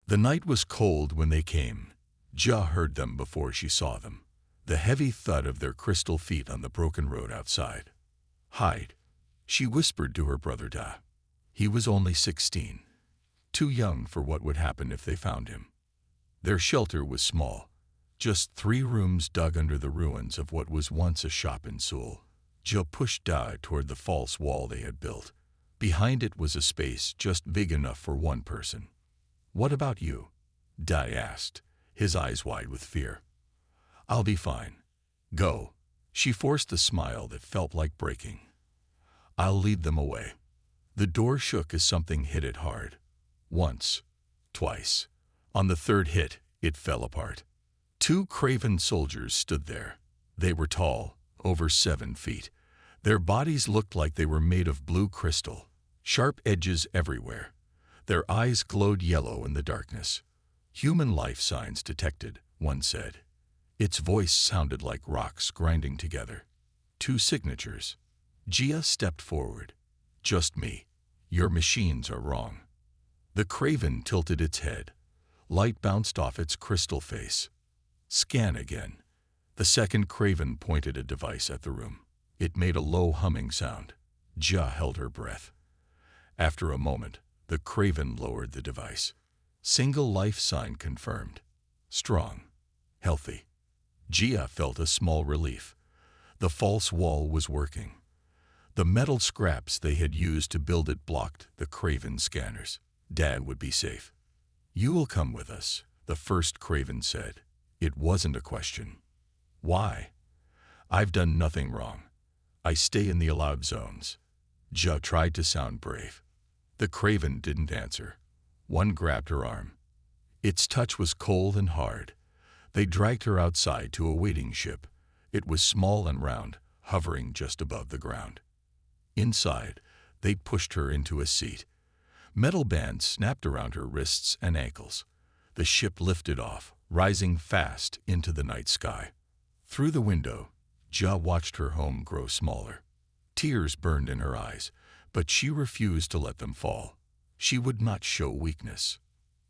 The night was cold when they came. Ja heard them before she saw them. The heavy thud of their crystal feet on the broken road outside. "Hide," she whispered to her brother Da. He was only 16, too young for what would happen if they found him. Their shelter was small, just 3 rooms dug under the ruins of what was once a shop in Seoul. Ja pushed Da toward the false wall they had built. Behind it was a space just big enough for one person. "What about you?" Da asked, his eyes wide with fear. "I'll be fine. Go." She forced a smile that felt like breaking. "I'll lead them away." The door shook as something hit it hard. Once, twice. On the third hit, it fell apart. 2 craven soldiers stood there. They were tall, over 7 feet. Their bodies looked like they were made of blue crystal, sharp edges everywhere. Their eyes glowed yellow in the darkness. "Human life signs detected," one said. Its voice sounded like rocks grinding together. 2 signatures. Gia stepped forward. "Just me. Your machines are wrong." The craven tilted its head. Light bounced off its crystal face. "Scan again." The second craven pointed a device at the room. It made a low humming sound. Ja held her breath. After a moment, the craven lowered the device. Single life sign confirmed. Strong. Healthy. Gia felt a small relief. The false wall was working. The metal scraps they had used to build it blocked the craven scanners. Dad would be safe. "You will come with us," the first craven said. It wasn't a question. "Why?" "I've done nothing wrong. I stay in the allowed zones." Ja tried to sound brave. The craven didn't answer. One grabbed her arm. Its touch was cold and hard. They dragged her outside to a waiting ship. It was small and round, hovering just above the ground. Inside, they pushed her into a seat. Metal bands snapped around her wrists and ankles. The ship lifted off, rising fast into the night sky. Through the window, Ja watched her home grow smaller. Tears burned in her eyes, but she refused to let them fall. She would not show weakness.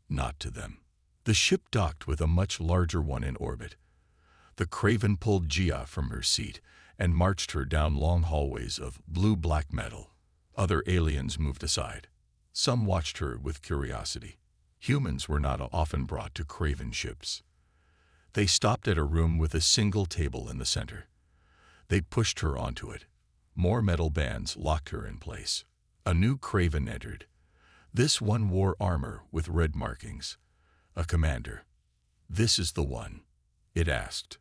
Not to them. The ship docked with a much larger one in orbit. The craven pulled Gia from her seat and marched her down long hallways of blue-black metal. Other aliens moved aside. Some watched her with curiosity. Humans were not often brought to craven ships. They stopped at a room with a single table in the center. They pushed her onto it. More metal bands locked her in place. A new craven entered. This one wore armor with red markings. A commander. "This is the one?" it asked.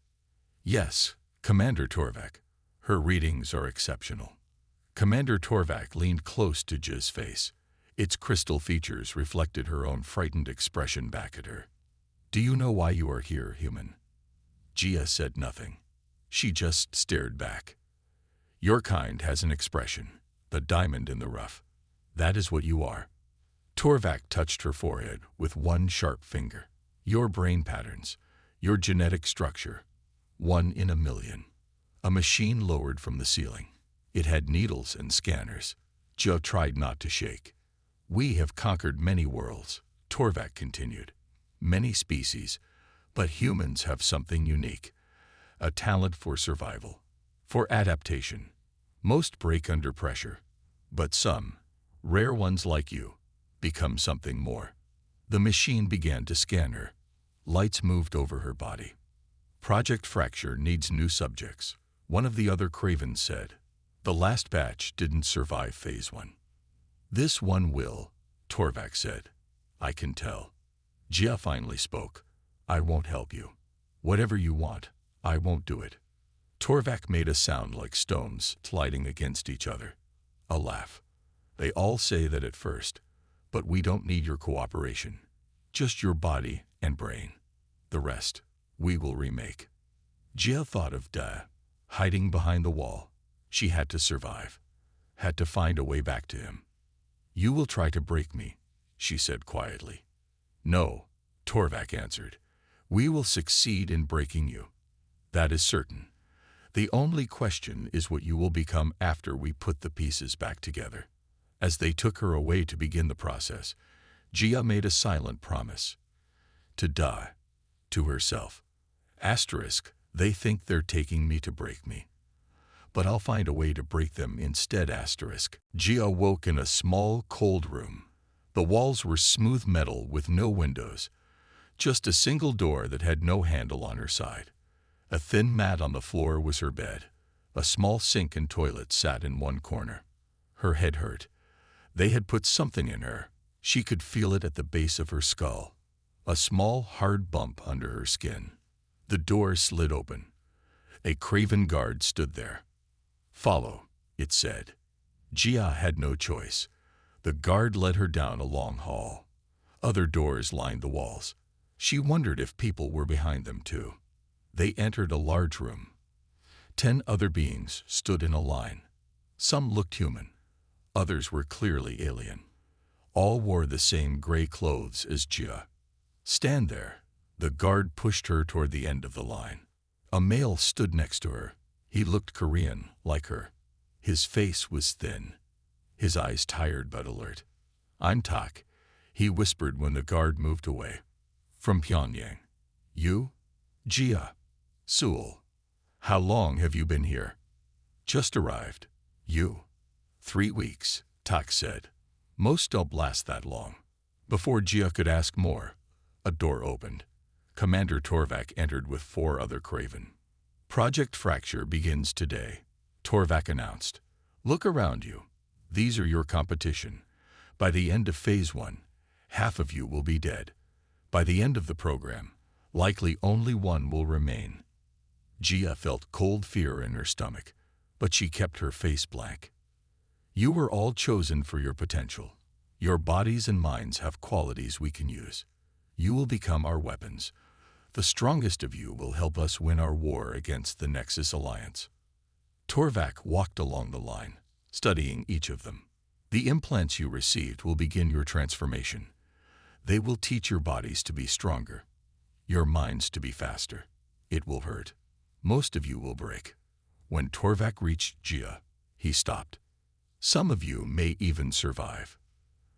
"Yes, Commander Torvak. Her readings are exceptional." Commander Torvak leaned close to Ja's face. Its crystal features reflected her own frightened expression back at her. "Do you know why you are here, human?" Gia said nothing. She just stared back. "Your kind has an expression, the diamond in the rough. That is what you are." Torvak touched her forehead with one sharp finger. "Your brain patterns, your genetic structure, 1 in a million." A machine lowered from the ceiling. It had needles and scanners. Joe tried not to shake. "We have conquered many worlds," Torvak continued. "Many species, but humans have something unique. A talent for survival, for adaptation. Most break under pressure, but some, rare ones like you, become something more." The machine began to scan her. Lights moved over her body. "Project Fracture needs new subjects," one of the other cravens said. "The last batch didn't survive Phase 1. "This one will," Torvak said. "I can tell." Gia finally spoke. "I won't help you. Whatever you want, I won't do it." Torvak made a sound like stones sliding against each other. A laugh. "They all say that at first, but we don't need your cooperation. Just your body and brain. The rest, we will remake." Gia thought of Da, hiding behind the wall. She had to survive, had to find a way back to him. "You will try to break me," she said quietly. "No," Torvak answered. "We will succeed in breaking you. That is certain. The only question is what you will become after we put the pieces back together." As they took her away to begin the process, Gia made a silent promise. To die. To herself. Asterisk, they think they're taking me to break me. But I'll find a way to break them instead. Asterisk. Gia woke in a small, cold room. The walls were smooth metal with no windows. Just a single door that had no handle on her side. A thin mat on the floor was her bed. A small sink and toilet sat in one corner. Her head hurt. They had put something in her. She could feel it at the base of her skull. A small, hard bump under her skin. The door slid open. A craven guard stood there. "Follow," it said. Gia had no choice. The guard led her down a long hall. Other doors lined the walls. She wondered if people were behind them too. They entered a large room. 10 other beings stood in a line. Some looked human. Others were clearly alien. All wore the same gray clothes as Gia. "Stand there." The guard pushed her toward the end of the line. A male stood next to her. He looked Korean, like her. His face was thin. His eyes tired but alert. "I'm Tak," he whispered when the guard moved away. "From Pyongyang." "You?" "Gia." "Seoul." "How long have you been here?" "Just arrived." "You?" 3 weeks, Tak said. "Most don't last that long." Before Gia could ask more, a door opened. Commander Torvak entered with 4 other Craven. "Project Fracture begins today," Torvak announced. "Look around you. These are your competition. By the end of Phase 1, half of you will be dead. By the end of the program, likely only one will remain." Gia felt cold fear in her stomach, but she kept her face blank. "You were all chosen for your potential. Your bodies and minds have qualities we can use. You will become our weapons. The strongest of you will help us win our war against the Nexus Alliance." Torvak walked along the line, studying each of them. "The implants you received will begin your transformation. They will teach your bodies to be stronger, your minds to be faster. It will hurt. Most of you will break." When Torvak reached Gia, he stopped. "Some of you may even survive."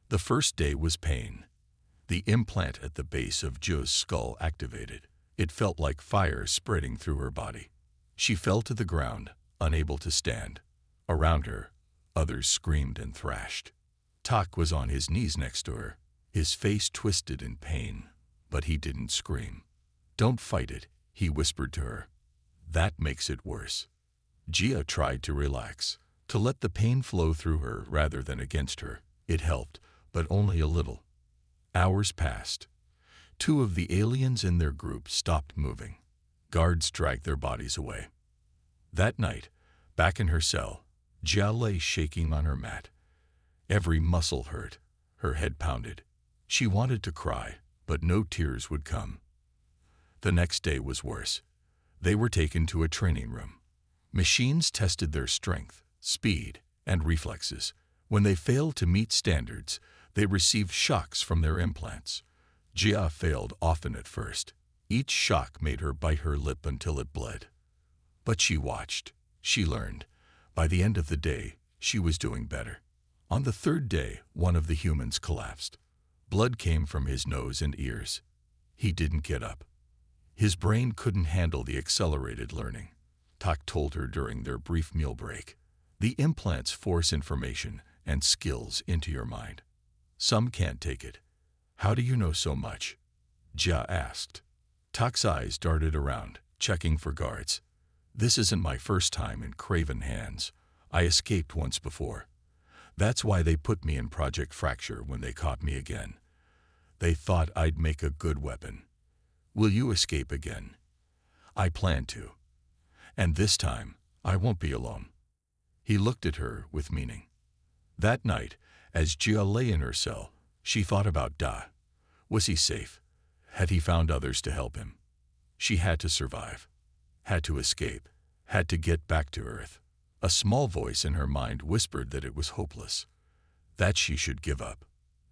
The first day was pain. The implant at the base of Gia's skull activated. It felt like fire spreading through her body. She fell to the ground, unable to stand. Around her, others screamed and thrashed. Tak was on his knees next to her, his face twisted in pain, but he didn't scream. "Don't fight it," he whispered to her. "That makes it worse." Gia tried to relax, to let the pain flow through her rather than against her. It helped, but only a little. Hours passed. 2 of the aliens in their group stopped moving. Guards dragged their bodies away. That night, back in her cell, Gia lay shaking on her mat. Every muscle hurt. Her head pounded. She wanted to cry, but no tears would come. The next day was worse. They were taken to a training room. Machines tested their strength, speed, and reflexes. When they failed to meet standards, they received shocks from their implants. Gia failed often at first. Each shock made her bite her lip until it bled. But she watched. She learned. By the end of the day, she was doing better. On the 3rd day, one of the humans collapsed. Blood came from his nose and ears. He didn't get up. His brain couldn't handle the accelerated learning. Tak told her during their brief meal break. "The implants force information and skills into your mind. Some can't take it." "How do you know so much?" Gia asked. Tak's eyes darted around, checking for guards. "This isn't my first time in Craven hands. I escaped once before. That's why they put me in Project Fracture when they caught me again. They thought I'd make a good weapon. Will you escape again?" "I plan to. And this time, I won't be alone." He looked at her with meaning. That night, as Gia lay in her cell, she thought about Da. Was he safe? Had he found others to help him? She had to survive, had to escape, had to get back to Earth. A small voice in her mind whispered that it was hopeless, that she should give up.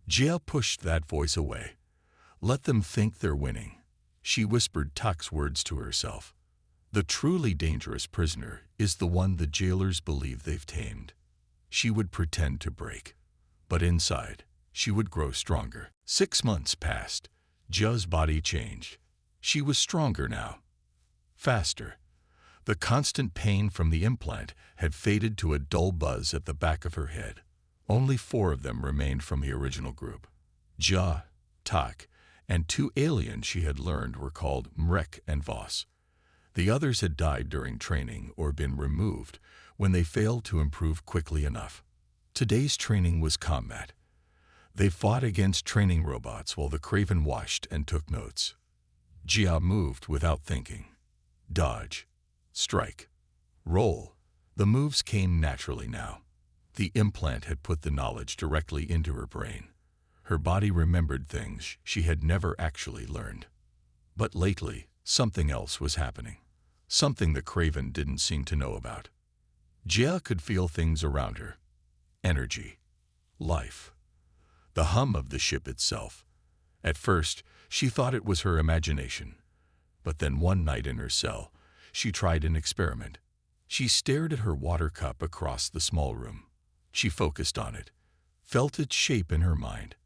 Gia pushed that voice away. "Let them think they're winning." She whispered Tak's words to herself. "The truly dangerous prisoner is the one the jailers believe they've tamed." She would pretend to break, but inside, she would grow stronger. 6 months passed. Jia's body changed. She was stronger now, faster. The constant pain from the implant had faded to a dull buzz at the back of her head. Only 4 of them remained from the original group. Jia, Tak, and 2 aliens she had learned were called Mrek and Voss. The others had died during training or been removed when they failed to improve quickly enough. Today's training was combat. They fought against training robots while the Craven watched and took notes. Jia moved without thinking. Dodge, strike, roll. The moves came naturally now. The implant had put the knowledge directly into her brain. Her body remembered things she had never actually learned. But lately, something else was happening. Something the Craven didn't seem to know about. Jia could feel things around her. Energy. Life. The hum of the ship itself. At first, she thought it was her imagination. But then one night in her cell, she tried an experiment. She stared at her water cup across the small room. She focused on it, felt its shape in her mind.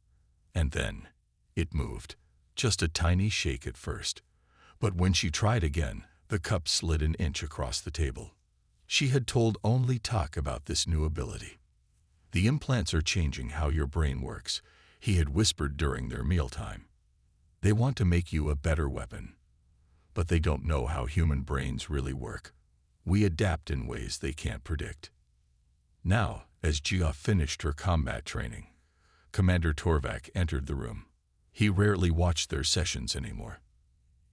And then, it moved. Just a tiny shake at first. But when she tried again, the cup slid an inch across the table. She had told only Tak about this new ability. The implants are changing how your brain works, he had whispered during their mealtime. They want to make you a better weapon. But they don't know how human brains really work. We adapt in ways they can't predict. Now, as Jia finished her combat training, Commander Torvak entered the room. He rarely watched their sessions anymore.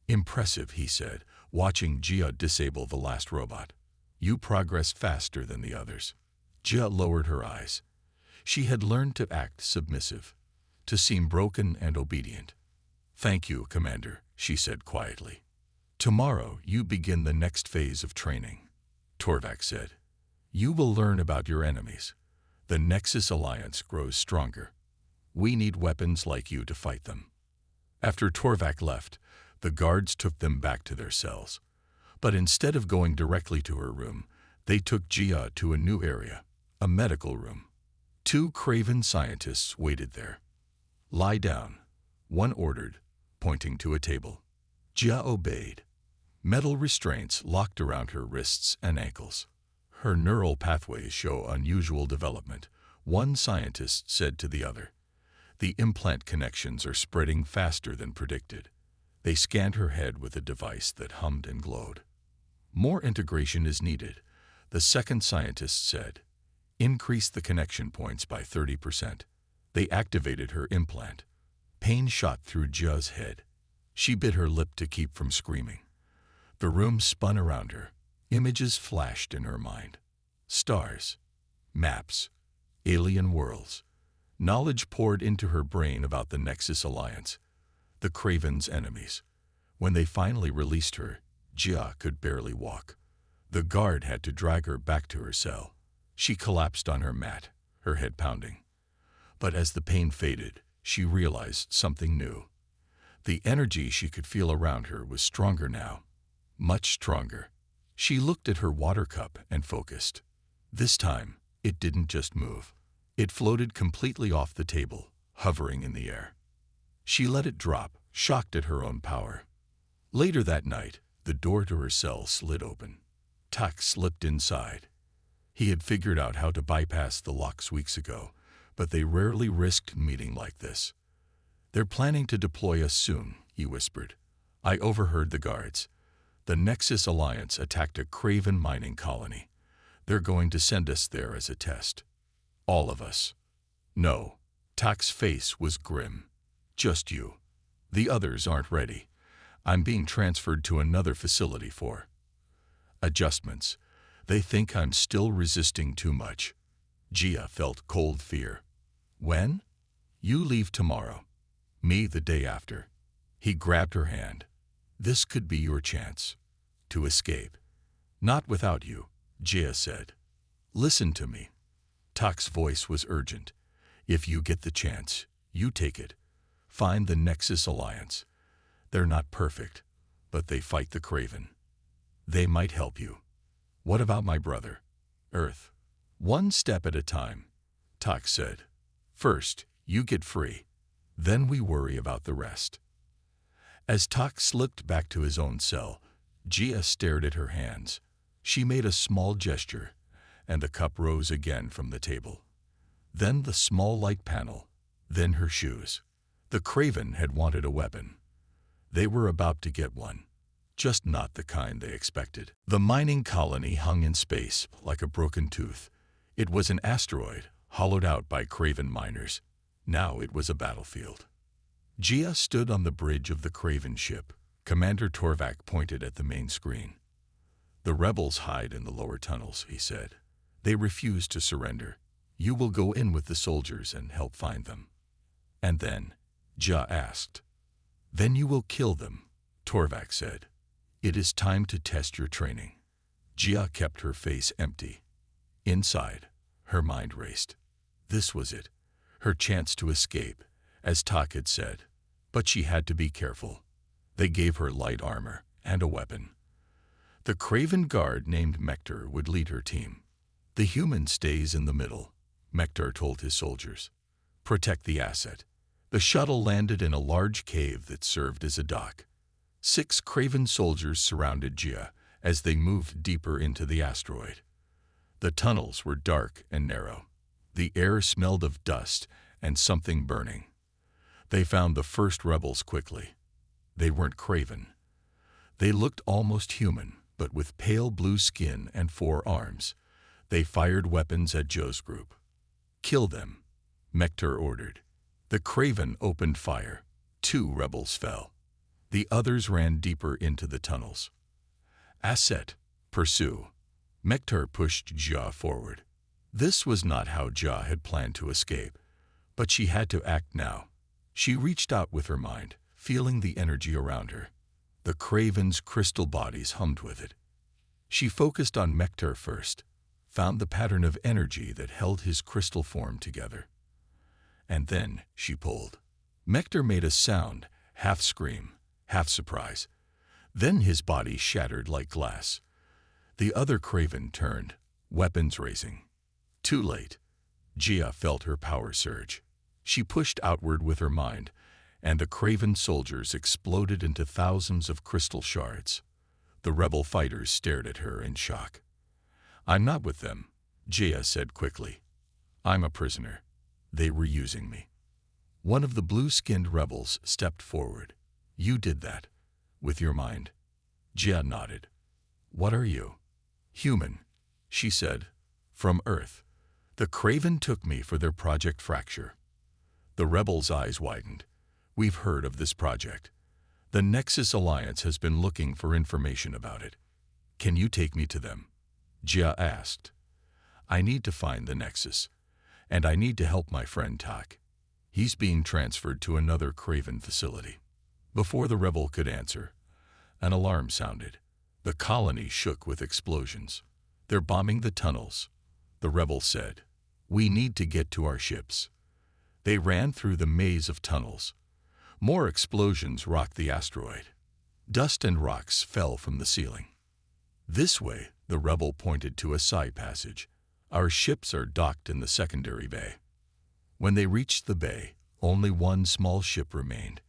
Impressive, he said, watching Jia disable the last robot. You progress faster than the others. Jia lowered her eyes. She had learned to act submissive, to seem broken and obedient. Thank you, Commander, she said quietly. Tomorrow you begin the next phase of training, Torvak said. You will learn about your enemies. The Nexus Alliance grows stronger. We need weapons like you to fight them. After Torvak left, the guards took them back to their cells. But instead of going directly to her room, they took Jia to a new area, a medical room. 2 Craven scientists waited there. Lie down, one ordered, pointing to a table. Jia obeyed. Metal restraints locked around her wrists and ankles. Her neural pathways show unusual development, one scientist said to the other. The implant connections are spreading faster than predicted. They scanned her head with a device that hummed and glowed. More integration is needed, the second scientist said. Increase the connection points by 30%. They activated her implant. Pain shot through Jia's head. She bit her lip to keep from screaming. The room spun around her. Images flashed in her mind. Stars, maps, alien worlds. Knowledge poured into her brain about the Nexus Alliance, the Craven's enemies. When they finally released her, Jia could barely walk. The guard had to drag her back to her cell. She collapsed on her mat, her head pounding. But as the pain faded, she realized something new. The energy she could feel around her was stronger now, much stronger. She looked at her water cup and focused. This time, it didn't just move. It floated completely off the table, hovering in the air. She let it drop, shocked at her own power. Later that night, the door to her cell slid open. Tak slipped inside. He had figured out how to bypass the locks weeks ago, but they rarely risked meeting like this. They're planning to deploy us soon, he whispered. I overheard the guards. The Nexus Alliance attacked a Craven mining colony. They're going to send us there as a test. All of us. No. Tak's face was grim. Just you. The others aren't ready. I'm being transferred to another facility for adjustments. They think I'm still resisting too much. Jia felt cold fear. When? You leave tomorrow. Me the day after. He grabbed her hand. This could be your chance to escape. Not without you, Jia said. Listen to me. Tak's voice was urgent. If you get the chance, you take it. Find the Nexus Alliance. They're not perfect, but they fight the Craven. They might help you. What about my brother? Earth. One step at a time, Tak said. First, you get free. Then we worry about the rest. As Tak slipped back to his own cell, Gia stared at her hands. She made a small gesture, and the cup rose again from the table. Then the small light panel, then her shoes. The Craven had wanted a weapon. They were about to get one, just not the kind they expected. The mining colony hung in space like a broken tooth. It was an asteroid, hollowed out by Craven miners. Now it was a battlefield. Gia stood on the bridge of the Craven ship. Commander Torvak pointed at the main screen. "The rebels hide in the lower tunnels," he said. "They refuse to surrender. You will go in with the soldiers and help find them." "And then?" Gia asked. "Then you will kill them," Torvak said. "It is time to test your training." Gia kept her face empty. Inside, her mind raced. This was it, her chance to escape, as Tak had said. But she had to be careful. They gave her light armor and a weapon. The Craven guard named Mekter would lead her team. "The human stays in the middle," Mekter told his soldiers. "Protect the asset." The shuttle landed in a large cave that served as a dock. 6 Craven soldiers surrounded Gia as they moved deeper into the asteroid. The tunnels were dark and narrow. The air smelled of dust and something burning. They found the first rebels quickly. They weren't Craven. They looked almost human, but with pale blue skin and 4 arms. They fired weapons at Joe's group. "Kill them," Mekter ordered. The Craven opened fire. 2 rebels fell. The others ran deeper into the tunnels. "Asset, pursue." Mekter pushed Gia forward. This was not how Gia had planned to escape, but she had to act now. She reached out with her mind, feeling the energy around her. The Craven's crystal bodies hummed with it. She focused on Mekter first, found the pattern of energy that held his crystal form together. And then she pulled. Mekter made a sound, half scream, half surprise. Then his body shattered like glass. The other Craven turned, weapons raising. Too late. Gia felt her power surge. She pushed outward with her mind, and the Craven soldiers exploded into thousands of crystal shards. The rebel fighters stared at her in shock. "I'm not with them," Gia said quickly. "I'm a prisoner. They were using me." One of the blue-skinned rebels stepped forward. "You did that. With your mind." Gia nodded. "What are you?" "Human," she said. "From Earth. The Craven took me for their Project Fracture." The rebel's eyes widened. "We've heard of this project. The Nexus Alliance has been looking for information about it. Can you take me to them?" Gia asked. "I need to find the Nexus, and I need to help my friend Tak. He's being transferred to another Craven facility." Before the rebel could answer, an alarm sounded. The colony shook with explosions. "They're bombing the tunnels," the rebel said. "We need to get to our ships." They ran through the maze of tunnels. More explosions rocked the asteroid. Dust and rocks fell from the ceiling. "This way," the rebel pointed to a side passage. "Our ships are docked in the secondary bay." When they reached the bay, only one small ship remained.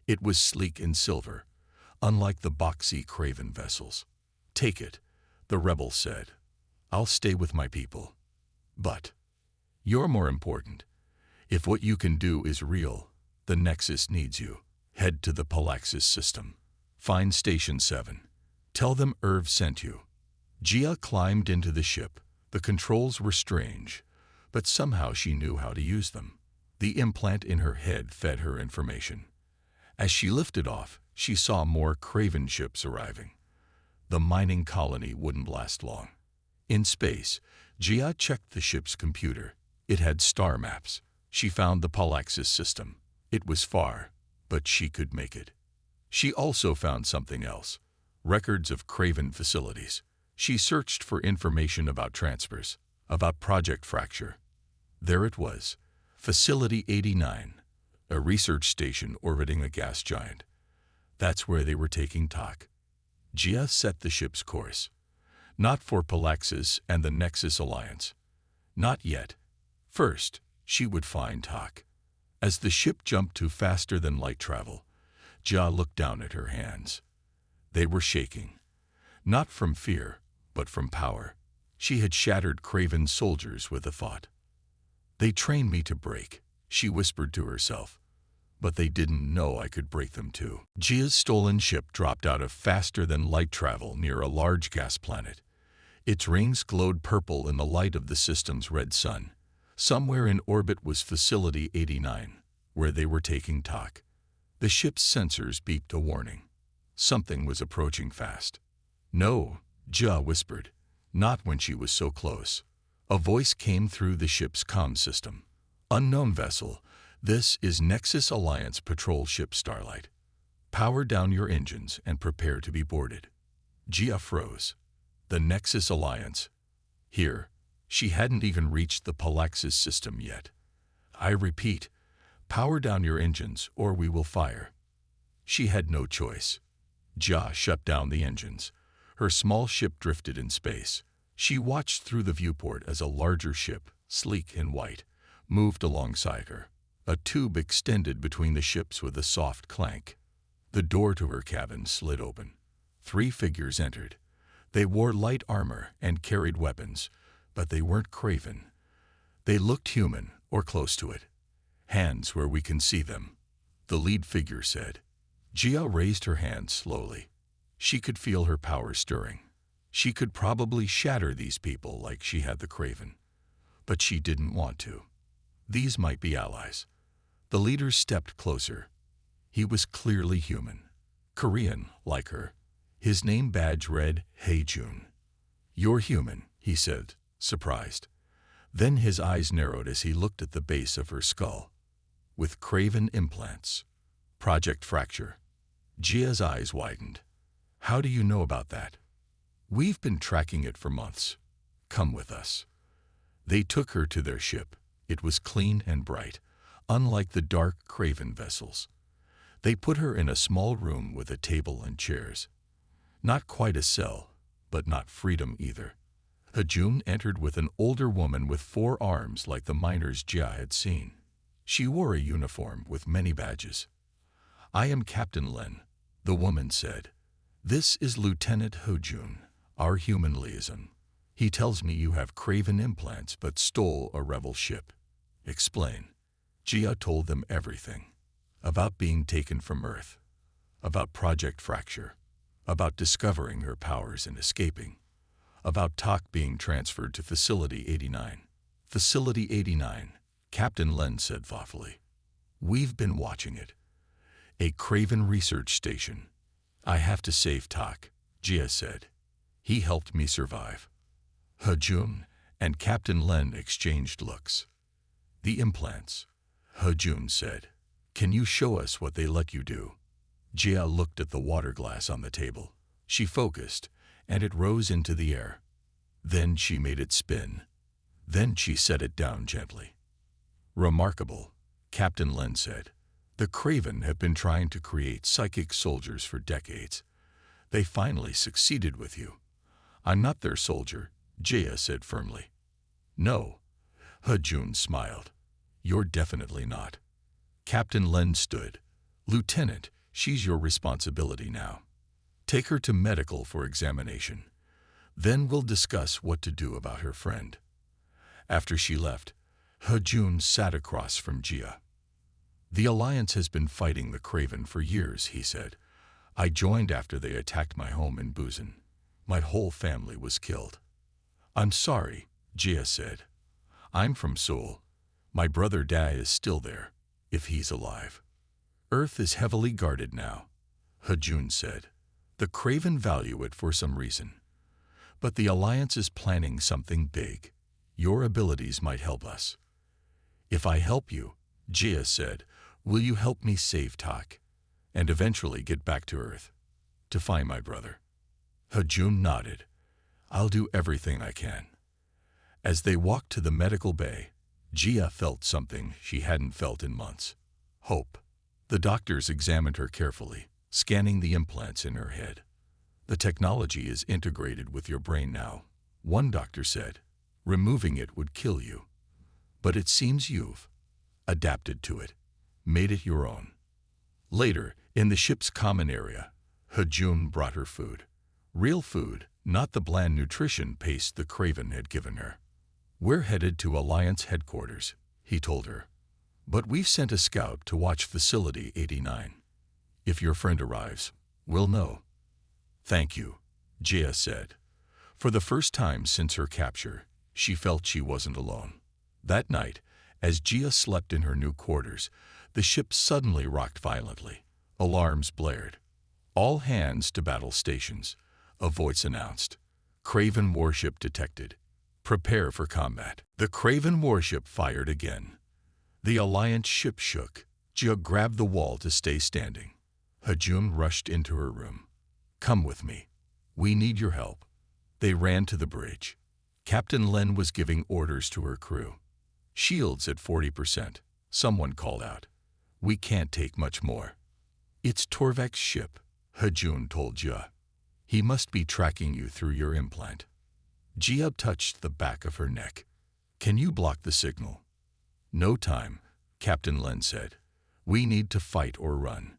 It was sleek in silver, unlike the boxy Craven vessels. "Take it," the rebel said. "I'll stay with my people. But you're more important. If what you can do is real, the Nexus needs you. Head to the Palaxis system. Find Station 7. Tell them Irv sent you." Gia climbed into the ship. The controls were strange, but somehow she knew how to use them. The implant in her head fed her information. As she lifted off, she saw more Craven ships arriving. The mining colony wouldn't last long. In space, Gia checked the ship's computer. It had star maps. She found the Palaxis system. It was far, but she could make it. She also found something else, records of Craven facilities. She searched for information about transfers, about Project Fracture. There it was, Facility 89, a research station orbiting a gas giant. That's where they were taking Tak. Gia set the ship's course. Not for Palaxis and the Nexus Alliance. Not yet. First, she would find Tak. As the ship jumped to faster-than-light travel, Jia looked down at her hands. They were shaking, not from fear, but from power. She had shattered Craven soldiers with a thought. They trained me to break, she whispered to herself. But they didn't know I could break them too. Jia's stolen ship dropped out of faster-than-light travel near a large gas planet. Its rings glowed purple in the light of the system's red sun. Somewhere in orbit was Facility 89, where they were taking talk. The ship's sensors beeped a warning. Something was approaching fast. No, Jia whispered, not when she was so close. A voice came through the ship's comm system. Unknown vessel. This is Nexus Alliance Patrol Ship Starlight. Power down your engines and prepare to be boarded. Jia froze. The Nexus Alliance. Here, she hadn't even reached the Palaxis system yet. I repeat, power down your engines or we will fire. She had no choice. Jia shut down the engines. Her small ship drifted in space. She watched through the viewport as a larger ship, sleek and white, moved alongside her. A tube extended between the ships with a soft clank. The door to her cabin slid open. 3 figures entered. They wore light armor and carried weapons, but they weren't Craven. They looked human, or close to it. Hands where we can see them, the lead figure said. Jia raised her hand slowly. She could feel her power stirring. She could probably shatter these people like she had the Craven. But she didn't want to. These might be allies. The leader stepped closer. He was clearly human. Korean, like her. His name badge read, Hae-jun. You're human, he said, surprised. Then his eyes narrowed as he looked at the base of her skull. With Craven implants. Project Fracture. Jia's eyes widened. How do you know about that? We've been tracking it for months. Come with us. They took her to their ship. It was clean and bright, unlike the dark Craven vessels. They put her in a small room with a table and chairs. Not quite a cell, but not freedom either. Hae-jun entered with an older woman with 4 arms like the miners Jia had seen. She wore a uniform with many badges. I am Captain Len, the woman said. This is Lieutenant Hae-jun, our human liaison. He tells me you have Craven implants but stole a rebel ship. Explain. Jia told them everything. About being taken from Earth. About Project Fracture. About discovering her powers and escaping. About Tak being transferred to Facility 89. Facility 89, Captain Len said thoughtfully. We've been watching it. A Craven research station. I have to save Tak, Jia said. He helped me survive. Hae-jun and Captain Len exchanged looks. The implants, Hae-jun said. Can you show us what they let you do? Jia looked at the water glass on the table. She focused, and it rose into the air. Then she made it spin. Then she set it down gently. Remarkable, Captain Len said. The Craven have been trying to create psychic soldiers for decades. They finally succeeded with you. I'm not their soldier, Jia said firmly. No, Hae-jun smiled. You're definitely not. Captain Len stood. Lieutenant, she's your responsibility now. Take her to medical for examination. Then we'll discuss what to do about her friend. After she left, Hae-jun sat across from Jia. The Alliance has been fighting the Craven for years, he said. I joined after they attacked my home in Busan. My whole family was killed. I'm sorry, Jia said. I'm from Seoul. My brother Da is still there, if he's alive. Earth is heavily guarded now, Hae-jun said. The Craven value it for some reason. But the Alliance is planning something big. Your abilities might help us. If I help you, Jia said, will you help me save Tak and eventually get back to Earth to find my brother? Hae-jun nodded. I'll do everything I can. As they walked to the medical bay, Jia felt something she hadn't felt in months. Hope. The doctors examined her carefully, scanning the implants in her head. The technology is integrated with your brain now, one doctor said. Removing it would kill you. But it seems you've adapted to it, made it your own. Later, in the ship's common area, Hejun brought her food. Real food, not the bland nutrition paste the Craven had given her. "We're headed to Alliance headquarters," he told her. "But we've sent a scout to watch Facility 89. If your friend arrives, we'll know." "Thank you," Jia said. For the first time since her capture, she felt she wasn't alone. That night, as Jia slept in her new quarters, the ship suddenly rocked violently. Alarms blared. "All hands to battle stations," a voice announced. "Craven warship detected. Prepare for combat." The Craven warship fired again. The Alliance ship shook. Jia grabbed the wall to stay standing. Hejun rushed into her room. "Come with me. We need your help." They ran to the bridge. Captain Len was giving orders to her crew. "Shields at 40%. Someone called out. "We can't take much more." "It's Torvek's ship," Hejun told Jia. "He must be tracking you through your implant." Jia touched the back of her neck. "Can you block the signal?" "No time," Captain Len said. "We need to fight or run."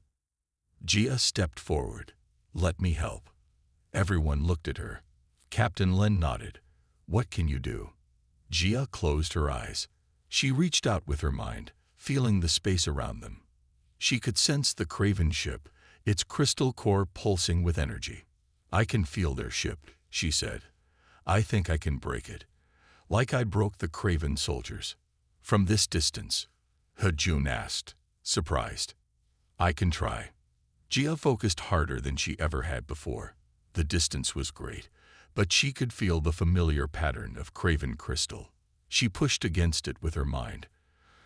Jia stepped forward. "Let me help." Everyone looked at her. Captain Len nodded. "What can you do?" Jia closed her eyes. She reached out with her mind, feeling the space around them. She could sense the Craven ship, its crystal core pulsing with energy. "I can feel their ship," she said. "I think I can break it, like I broke the Craven soldiers." "From this distance?" Hejun asked, surprised. "I can try." Jia focused harder than she ever had before. The distance was great, but she could feel the familiar pattern of Craven crystal. She pushed against it with her mind,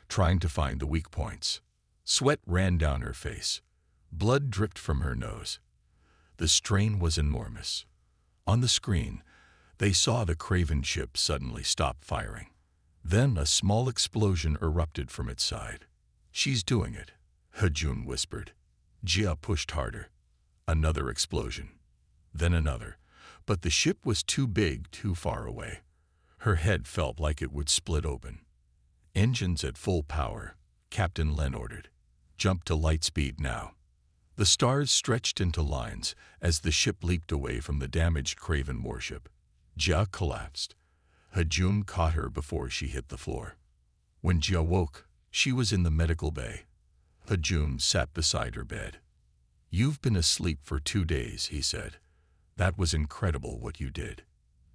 trying to find the weak points. Sweat ran down her face. Blood dripped from her nose. The strain was enormous. On the screen, they saw the Craven ship suddenly stop firing. Then a small explosion erupted from its side. "She's doing it," Hejun whispered. Jia pushed harder. Another explosion. Then another. But the ship was too big, too far away. Her head felt like it would split open. "Engines at full power," Captain Len ordered. "Jump to light speed now." The stars stretched into lines as the ship leaped away from the damaged Craven warship. Jia collapsed. Hejun caught her before she hit the floor. When Jia woke, she was in the medical bay. Hejun sat beside her bed. "You've been asleep for 2 days," he said. "That was incredible what you did."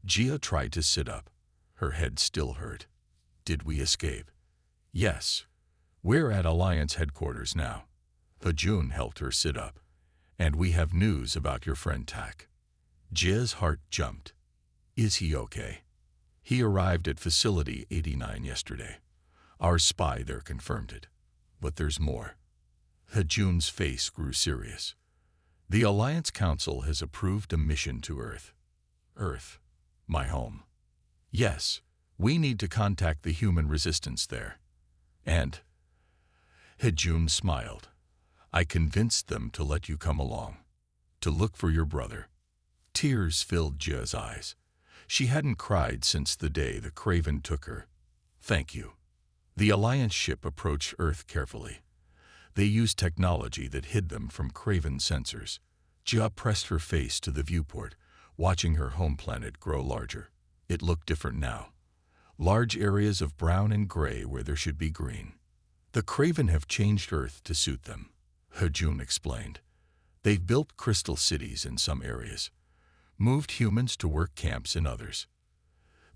Jia tried to sit up. Her head still hurt. "Did we escape?" "Yes. We're at Alliance headquarters now." Hejun helped her sit up. "And we have news about your friend Tak." Jia's heart jumped. "Is he okay?" "He arrived at Facility 89 yesterday. Our spy there confirmed it. But there's more." Hejun's face grew serious. "The Alliance Council has approved a mission to Earth." "Earth? My home?" "Yes. We need to contact the human resistance there." "And?" Hejun smiled. "I convinced them to let you come along. To look for your brother." Tears filled Jia's eyes. She hadn't cried since the day the Craven took her. "Thank you." The Alliance ship approached Earth carefully. They used technology that hid them from Craven sensors. Jia pressed her face to the viewport, watching her home planet grow larger. It looked different now. Large areas of brown and gray where there should be green. "The Craven have changed Earth to suit them," Hejun explained. "They've built crystal cities in some areas, moved humans to work camps in others.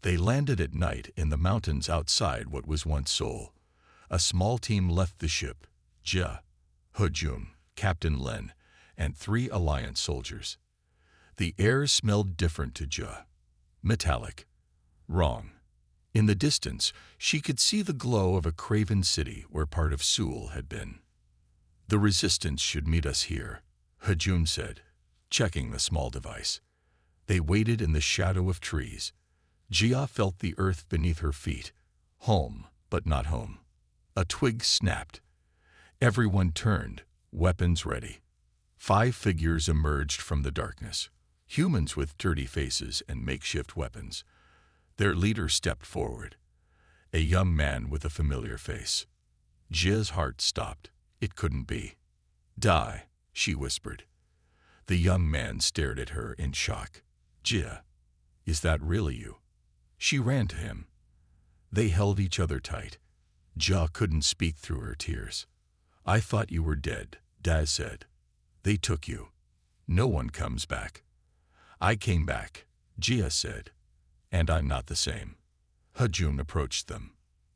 They landed at night in the mountains outside what was once Seoul. A small team left the ship. Jia, Hejun, Captain Len, and 3 Alliance soldiers. The air smelled different to Jia. Metallic. Wrong. In the distance, she could see the glow of a Craven city where part of Seoul had been. "The resistance should meet us here," Hejun said, checking the small device. They waited in the shadow of trees. Jia felt the earth beneath her feet. Home, but not home. A twig snapped. Everyone turned, weapons ready. 5 figures emerged from the darkness. Humans with dirty faces and makeshift weapons. Their leader stepped forward. A young man with a familiar face. Jia's heart stopped. It couldn't be. Die, she whispered. The young man stared at her in shock. Jia, is that really you? She ran to him. They held each other tight. Jia couldn't speak through her tears. I thought you were dead, Daz said. They took you. No one comes back. I came back, Jia said. And I'm not the same. Hejun approached them.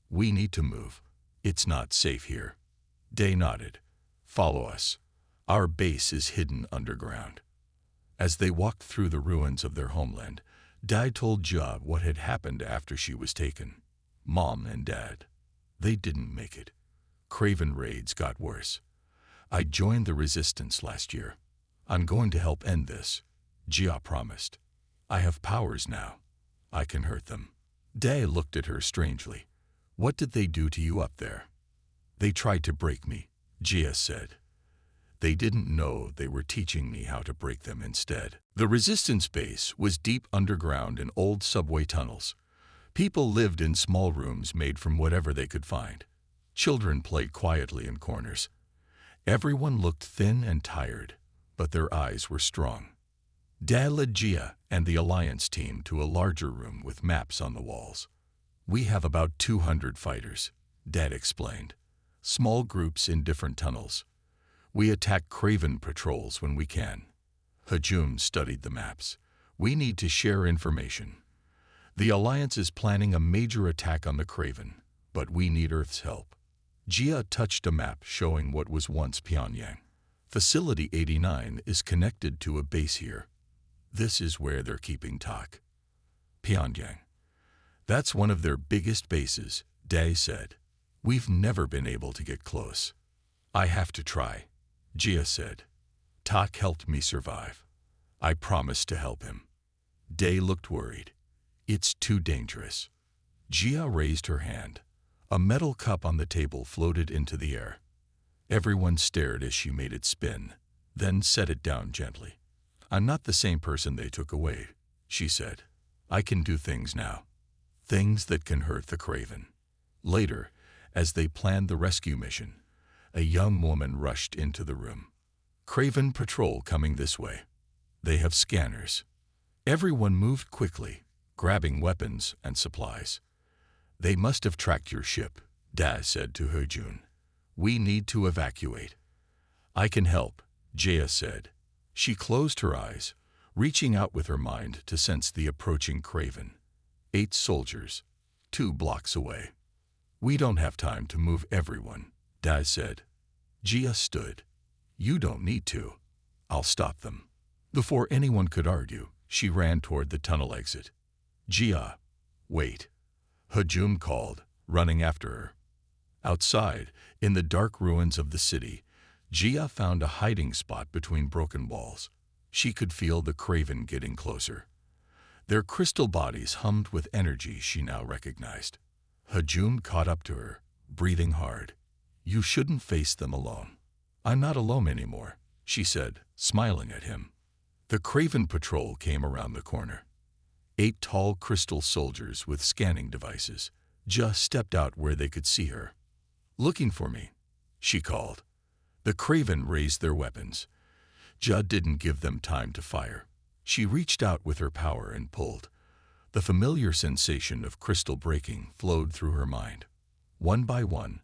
We need to move. It's not safe here. Day nodded. Follow us. Our base is hidden underground. As they walked through the ruins of their homeland, Dai told Jia what had happened after she was taken. Mom and Dad. They didn't make it. Craven raids got worse. I joined the resistance last year. I'm going to help end this, Jia promised. I have powers now. I can hurt them. Dai looked at her strangely. What did they do to you up there? They tried to break me, Jia said. They didn't know they were teaching me how to break them instead. The resistance base was deep underground in old subway tunnels. People lived in small rooms made from whatever they could find. Children played quietly in corners. Everyone looked thin and tired, but their eyes were strong. Dai led Jia and the Alliance team to a larger room with maps on the walls. We have about 200 fighters, Dad explained. Small groups in different tunnels. We attack Craven patrols when we can. Hejun studied the maps. We need to share information. The Alliance is planning a major attack on the Craven, but we need Earth's help. Jia touched a map showing what was once Pyongyang. Facility 89 is connected to a base here. This is where they're keeping Tak. Pyongyang. That's one of their biggest bases, Dai said. We've never been able to get close. I have to try, Jia said. Tak helped me survive. I promised to help him. Dai looked worried. It's too dangerous. Jia raised her hand. A metal cup on the table floated into the air. Everyone stared as she made it spin, then set it down gently. I'm not the same person they took away, she said. I can do things now. Things that can hurt the Craven. Later, as they planned the rescue mission, a young woman rushed into the room. Craven patrol coming this way. They have scanners. Everyone moved quickly, grabbing weapons and supplies. They must have tracked your ship, Daz said to Hejun. We need to evacuate. I can help, Jia said. She closed her eyes, reaching out with her mind to sense the approaching Craven. 8 soldiers, 2 blocks away. We don't have time to move everyone, Daz said. Jia stood. You don't need to. I'll stop them. Before anyone could argue, she ran toward the tunnel exit. Jia, wait. Hejun called, running after her. Outside, in the dark ruins of the city, Jia found a hiding spot between broken walls. She could feel the Craven getting closer. Their crystal bodies hummed with energy she now recognized. Hejun caught up to her, breathing hard. You shouldn't face them alone. I'm not alone anymore, she said, smiling at him. The Craven patrol came around the corner. 8 tall crystal soldiers with scanning devices. Jia stepped out where they could see her. Looking for me, she called. The Craven raised their weapons. Jia didn't give them time to fire. She reached out with her power and pulled. The familiar sensation of crystal breaking flowed through her mind. One by one,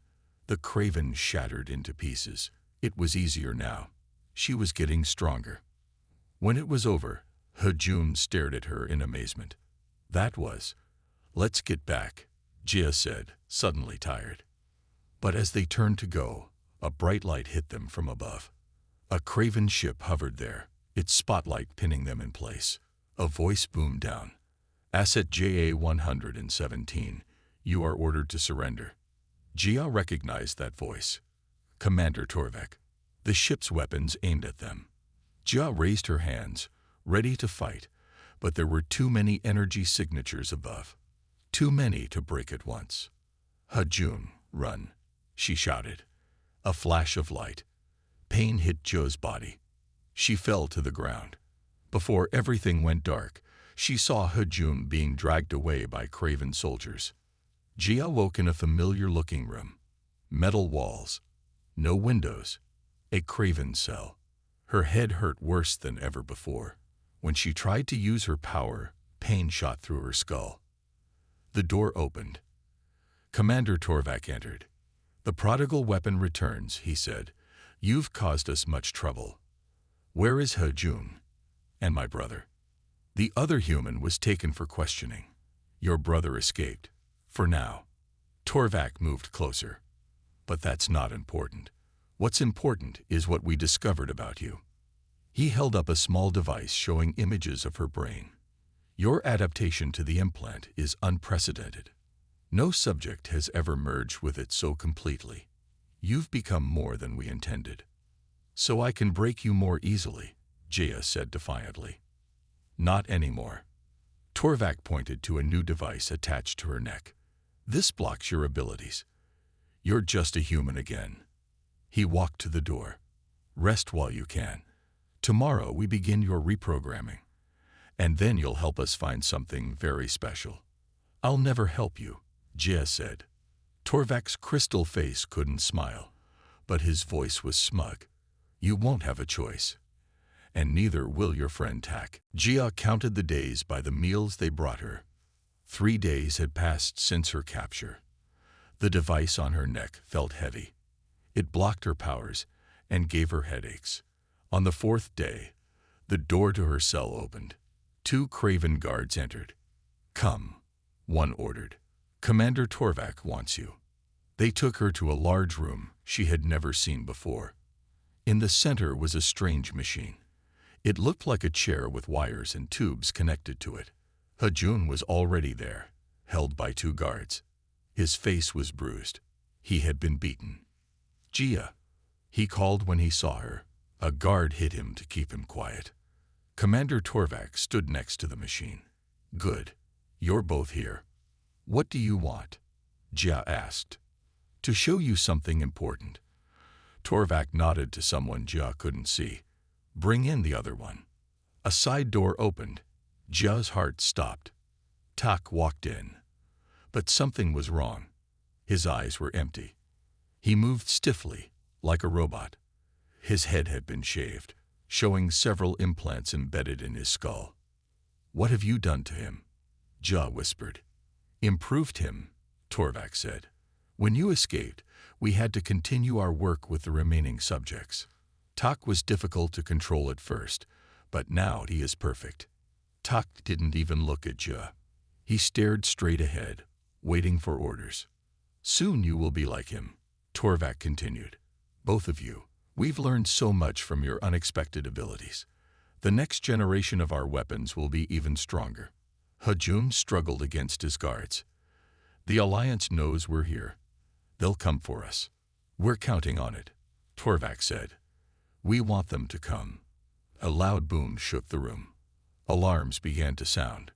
the Craven shattered into pieces. It was easier now. She was getting stronger. When it was over, Hejun stared at her in amazement. That was. Let's get back, Jia said, suddenly tired. But as they turned to go, a bright light hit them from above. A Craven ship hovered there, its spotlight pinning them in place. A voice boomed down. Asset JA-117, you are ordered to surrender. Jia recognized that voice. Commander Torvek. The ship's weapons aimed at them. Jia raised her hands, ready to fight, but there were too many energy signatures above. Too many to break at once. Hejun, run, she shouted. A flash of light. Pain hit Jia's body. She fell to the ground. Before everything went dark, she saw Hejun being dragged away by Craven soldiers. Jia woke in a familiar-looking room. Metal walls. No windows. A craven cell. Her head hurt worse than ever before. When she tried to use her power, pain shot through her skull. The door opened. Commander Torvak entered. "The prodigal weapon returns," he said. "You've caused us much trouble. Where is Hejun and my brother?" The other human was taken for questioning. "Your brother escaped. For now." Torvak moved closer. "But that's not important. What's important is what we discovered about you." He held up a small device showing images of her brain. "Your adaptation to the implant is unprecedented. No subject has ever merged with it so completely. You've become more than we intended." "So I can break you more easily," Jaya said defiantly. "Not anymore." Torvak pointed to a new device attached to her neck. "This blocks your abilities. You're just a human again." He walked to the door. "Rest while you can. Tomorrow we begin your reprogramming. And then you'll help us find something very special." "I'll never help you," Jia said. Torvak's crystal face couldn't smile, but his voice was smug. "You won't have a choice. And neither will your friend Tak." Jia counted the days by the meals they brought her. 3 days had passed since her capture. The device on her neck felt heavy. It blocked her powers and gave her headaches. On the 4th day, the door to her cell opened. 2 craven guards entered. "Come," one ordered. "Commander Torvak wants you." They took her to a large room she had never seen before. In the center was a strange machine. It looked like a chair with wires and tubes connected to it. Hejun was already there, held by 2 guards. His face was bruised. He had been beaten. "Jia," he called when he saw her. A guard hit him to keep him quiet. Commander Torvak stood next to the machine. "Good. You're both here. What do you want?" Jia asked. "To show you something important." Torvak nodded to someone Jia couldn't see. "Bring in the other one." A side door opened. Jia's heart stopped. Tak walked in. But something was wrong. His eyes were empty. He moved stiffly, like a robot. His head had been shaved, showing several implants embedded in his skull. "What have you done to him?" Jia whispered. "Improved him," Torvak said. "When you escaped, we had to continue our work with the remaining subjects. Tak was difficult to control at first, but now he is perfect." Tak didn't even look at Jia. He stared straight ahead, waiting for orders. "Soon you will be like him," Torvak continued. "Both of you. We've learned so much from your unexpected abilities. The next generation of our weapons will be even stronger." Hejun struggled against his guards. "The Alliance knows we're here. They'll come for us. We're counting on it," Torvak said. "We want them to come." A loud boom shook the room. Alarms began to sound.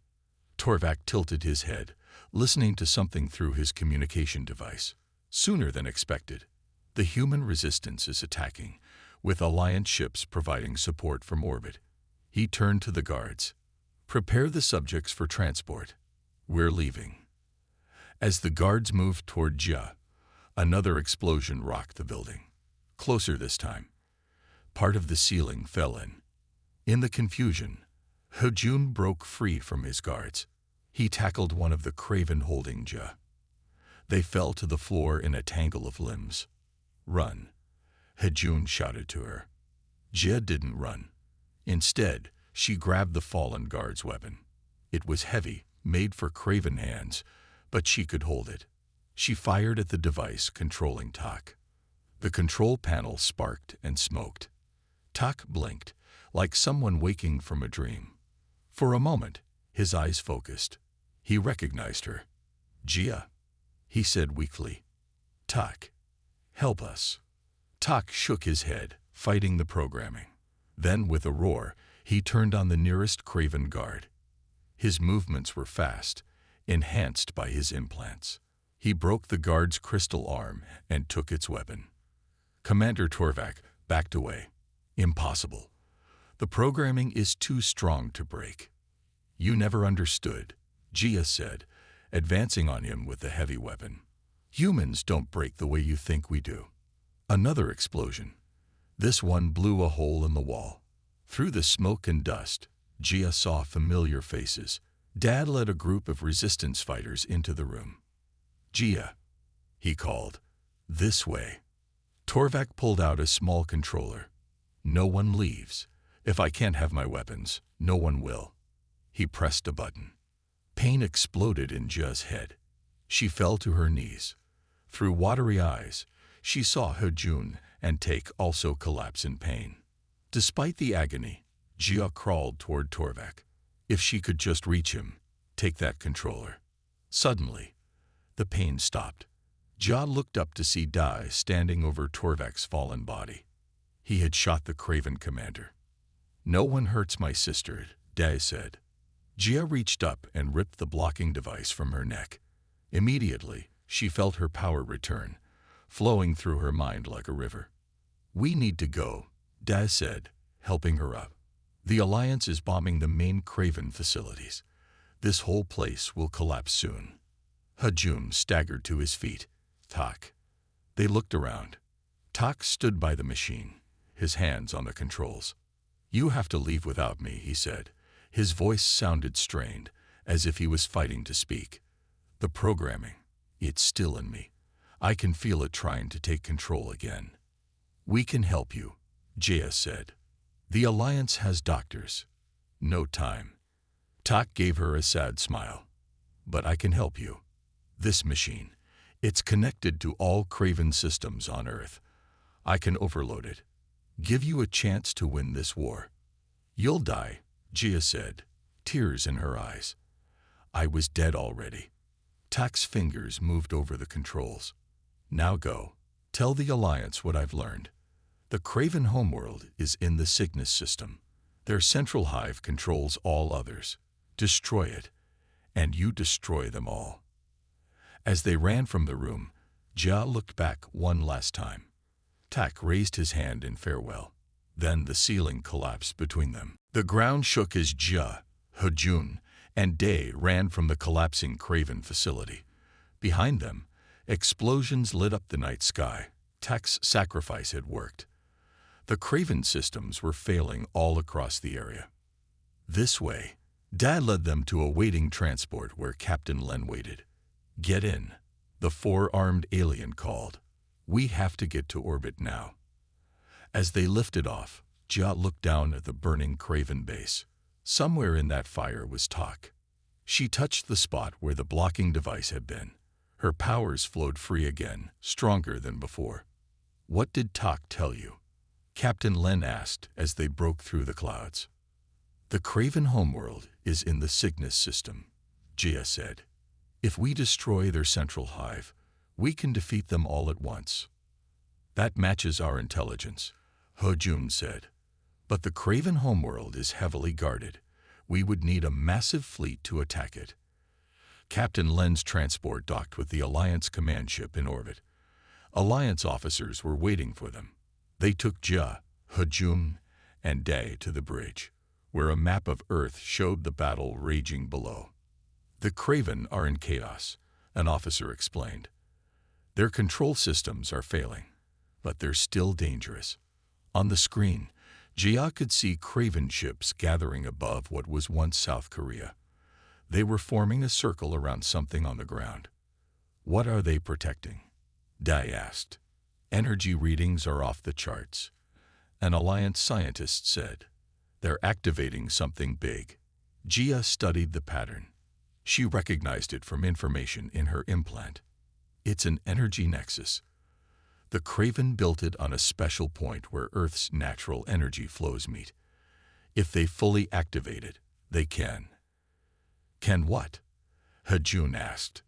Torvak tilted his head, listening to something through his communication device. Sooner than expected, the human resistance is attacking, with Alliance ships providing support from orbit. He turned to the guards. "Prepare the subjects for transport. We're leaving." As the guards moved toward Jia, another explosion rocked the building. Closer this time. Part of the ceiling fell in. In the confusion, Hejun broke free from his guards. He tackled one of the craven holding Jia. They fell to the floor in a tangle of limbs. "Run," Hejun shouted to her. Jia didn't run. Instead, she grabbed the fallen guard's weapon. It was heavy, made for craven hands, but she could hold it. She fired at the device controlling Tak. The control panel sparked and smoked. Tak blinked, like someone waking from a dream. For a moment, his eyes focused. He recognized her. "Jia," he said weakly. "Tak, help us." Tak shook his head, fighting the programming. Then, with a roar, he turned on the nearest craven guard. His movements were fast, enhanced by his implants. He broke the guard's crystal arm and took its weapon. Commander Torvak backed away. "Impossible. The programming is too strong to break." "You never understood," Jia said, advancing on him with the heavy weapon. "Humans don't break the way you think we do." Another explosion. This one blew a hole in the wall. Through the smoke and dust, Gia saw familiar faces. Dad led a group of resistance fighters into the room. "Gia," he called. "This way." Torvak pulled out a small controller. "No one leaves. If I can't have my weapons, no one will." He pressed a button. Pain exploded in Gia's head. She fell to her knees. Through watery eyes, she saw Hejun and Take also collapse in pain. Despite the agony, Gia crawled toward Torvak. If she could just reach him, take that controller. Suddenly, the pain stopped. Gia looked up to see Dai standing over Torvak's fallen body. He had shot the Craven commander. "No one hurts my sister," Dai said. Gia reached up and ripped the blocking device from her neck. Immediately, she felt her power return, flowing through her mind like a river. "We need to go," Dai said, helping her up. "The Alliance is bombing the main Craven facilities. This whole place will collapse soon." Hejun staggered to his feet. "Tak." They looked around. Tak stood by the machine, his hands on the controls. "You have to leave without me," he said. His voice sounded strained, as if he was fighting to speak. "The programming, it's still in me. I can feel it trying to take control again." "We can help you," Gia said. "The Alliance has doctors." "No time." Tak gave her a sad smile. "But I can help you. This machine, it's connected to all Craven systems on Earth. I can overload it. Give you a chance to win this war." "You'll die," Gia said, tears in her eyes. "I was dead already." Tak's fingers moved over the controls. "Now go. Tell the Alliance what I've learned. The Craven homeworld is in the Cygnus system. Their central hive controls all others. Destroy it, and you destroy them all." As they ran from the room, Gia looked back one last time. Tak raised his hand in farewell. Then the ceiling collapsed between them. The ground shook as Gia, Hejun, and Day ran from the collapsing Craven facility. Behind them, explosions lit up the night sky. Tak's sacrifice had worked. The Craven systems were failing all across the area. "This way." Dad led them to a waiting transport where Captain Len waited. "Get in," the four-armed alien called. "We have to get to orbit now." As they lifted off, Gia looked down at the burning Craven base. Somewhere in that fire was Tak. She touched the spot where the blocking device had been. Her powers flowed free again, stronger than before. "What did Tak tell you?" Captain Len asked as they broke through the clouds. "The Craven homeworld is in the Cygnus system," Gia said. "If we destroy their central hive, we can defeat them all at once." "That matches our intelligence," Hejun said. "But the Craven homeworld is heavily guarded. We would need a massive fleet to attack it." Captain Len's transport docked with the Alliance command ship in orbit. Alliance officers were waiting for them. They took Gia, Hejun, and Day to the bridge, where a map of Earth showed the battle raging below. "The Craven are in chaos," an officer explained. "Their control systems are failing, but they're still dangerous." On the screen, Gia could see Craven ships gathering above what was once South Korea. They were forming a circle around something on the ground. "What are they protecting?" Dai asked. "Energy readings are off the charts," an Alliance scientist said. "They're activating something big." Gia studied the pattern. She recognized it from information in her implant. "It's an energy nexus. The Craven built it on a special point where Earth's natural energy flows meet. If they fully activate it, they can." "Can what?" Hejun asked.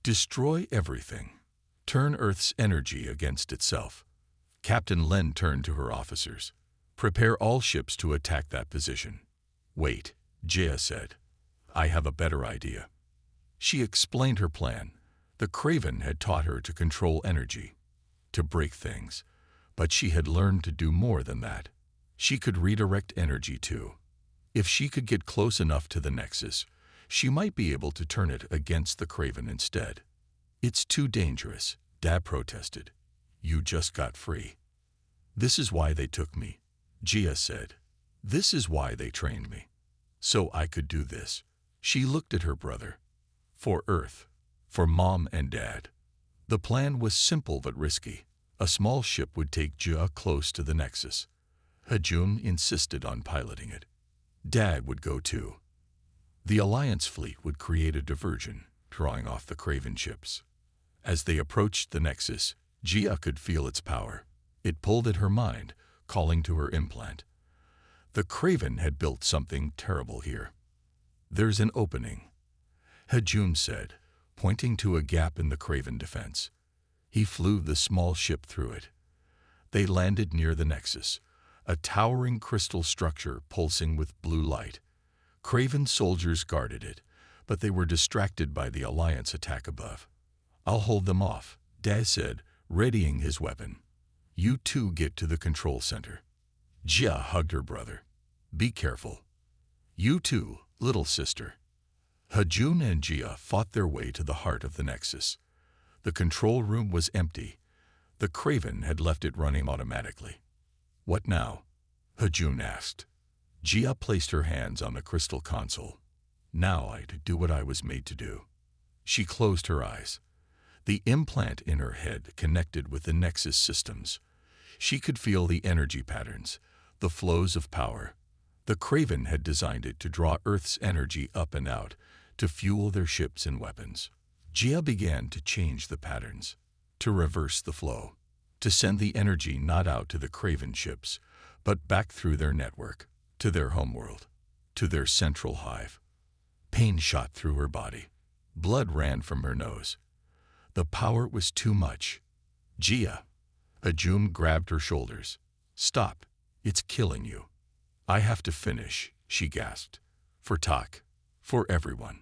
"Destroy everything. Turn Earth's energy against itself." Captain Len turned to her officers. "Prepare all ships to attack that position." "Wait," Gia said. "I have a better idea." She explained her plan. The Craven had taught her to control energy, to break things, but she had learned to do more than that. She could redirect energy too. If she could get close enough to the Nexus, she might be able to turn it against the Craven instead. "It's too dangerous," Dad protested. "You just got free." This is why they took me, Gia said. This is why they trained me. So I could do this. She looked at her brother. For Earth. For Mom and Dad. The plan was simple but risky. A small ship would take Gia close to the Nexus. Hajun insisted on piloting it. Dad would go too. The Alliance fleet would create a diversion, drawing off the Craven ships. As they approached the Nexus, Gia could feel its power. It pulled at her mind, calling to her implant. The Craven had built something terrible here. There's an opening, Hajun said, pointing to a gap in the Craven defense. He flew the small ship through it. They landed near the Nexus, a towering crystal structure pulsing with blue light. Craven soldiers guarded it, but they were distracted by the Alliance attack above. I'll hold them off, Dad said, readying his weapon. You two get to the control center. Gia hugged her brother. Be careful. You too, little sister. Hajun and Gia fought their way to the heart of the Nexus. The control room was empty. The Craven had left it running automatically. What now? Hajun asked. Gia placed her hands on the crystal console. Now I'd do what I was made to do. She closed her eyes. The implant in her head connected with the Nexus systems. She could feel the energy patterns, the flows of power. The Craven had designed it to draw Earth's energy up and out, to fuel their ships and weapons. Gia began to change the patterns, to reverse the flow, to send the energy not out to the Craven ships, but back through their network, to their homeworld, to their central hive. Pain shot through her body. Blood ran from her nose. The power was too much. Gia. Hajun grabbed her shoulders. Stop. It's killing you. I have to finish, she gasped. For Tak. For everyone.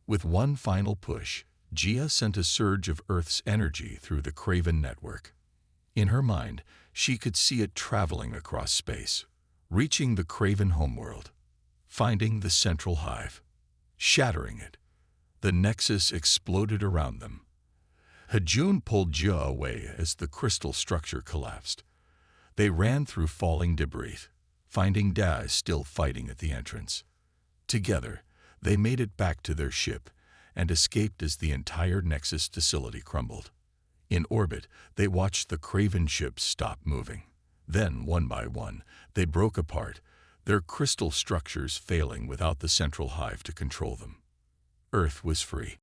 With one final push, Gia sent a surge of Earth's energy through the Craven network. In her mind, she could see it traveling across space, reaching the Craven homeworld, finding the central hive, shattering it. The Nexus exploded around them. Hajun pulled Gia away as the crystal structure collapsed. They ran through falling debris, finding Daz still fighting at the entrance. Together, they made it back to their ship and escaped as the entire Nexus facility crumbled. In orbit, they watched the Craven ships stop moving. Then, one by one, they broke apart, their crystal structures failing without the central hive to control them. Earth was free.